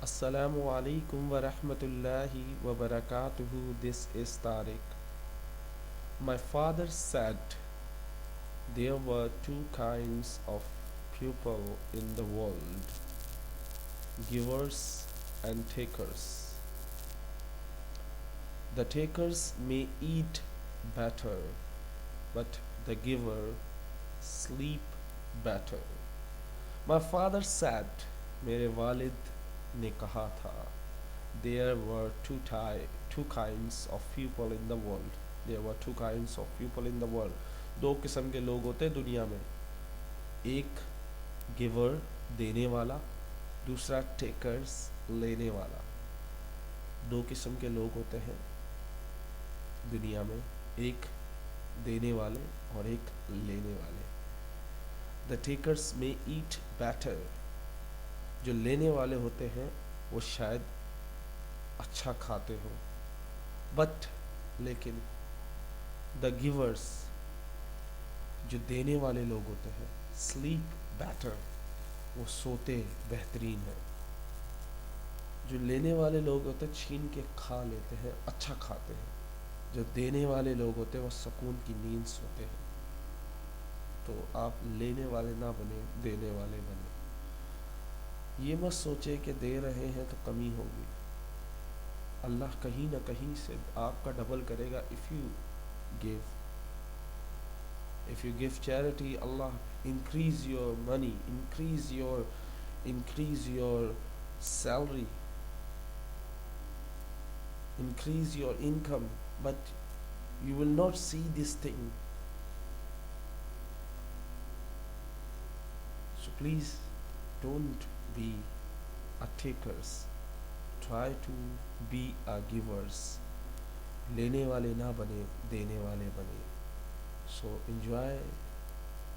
Assalamu alaikum wa rahmatullahi wa barakatuhu. This is Tariq. My father said there were two kinds of people in the world, givers and takers. The takers may eat better, but the giver sleep better. My father said, मेरे वालिद ने कहा था, there were two kinds of people in the world. There were two kinds of people in the world. दो किस्म के लोग होते हैं दुनिया में, एक गिवर देने वाला, दूसरा टेकर्स लेने वाला। दो किस्म के लोग होते हैं दुनिया में, एक देने वाले और एक लेने वाले। द टेकर्स में ईट बैटर, जो लेने वाले होते हैं वो शायद अच्छा खाते हो, बट लेकिन द गिवर्स, जो देने वाले लोग होते हैं, स्लीप बैटर, वो सोते बेहतरीन है। जो लेने वाले लोग होते हैं छीन के खा लेते हैं, अच्छा खाते हैं। जो देने वाले लोग होते हैं वो सुकून की नींद सोते हैं। तो आप लेने वाले ना बने, देने वाले बने। ये मत सोचे कि दे रहे हैं तो कमी होगी, अल्लाह कहीं ना कहीं से आपका डबल करेगा। If you give charity, Allah increase your money, increase your salary, increase your income, but you will not see this thing. So please don't be a takers, try to be a givers. लेने वाले ना बने, देने वाले बने। So enjoy.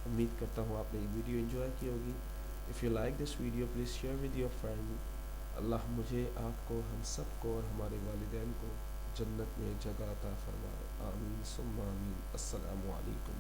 उम्मीद करता हूँ आपने ये वीडियो एंजॉय की होगी। If you like this video please share with your friend. अल्लाह मुझे, आपको, हम सब को और हमारे वालिदैन को जन्नत में जगह अता फरमाए। आमीन सुम्मा आमीन। अस्सलामु अलैकुम।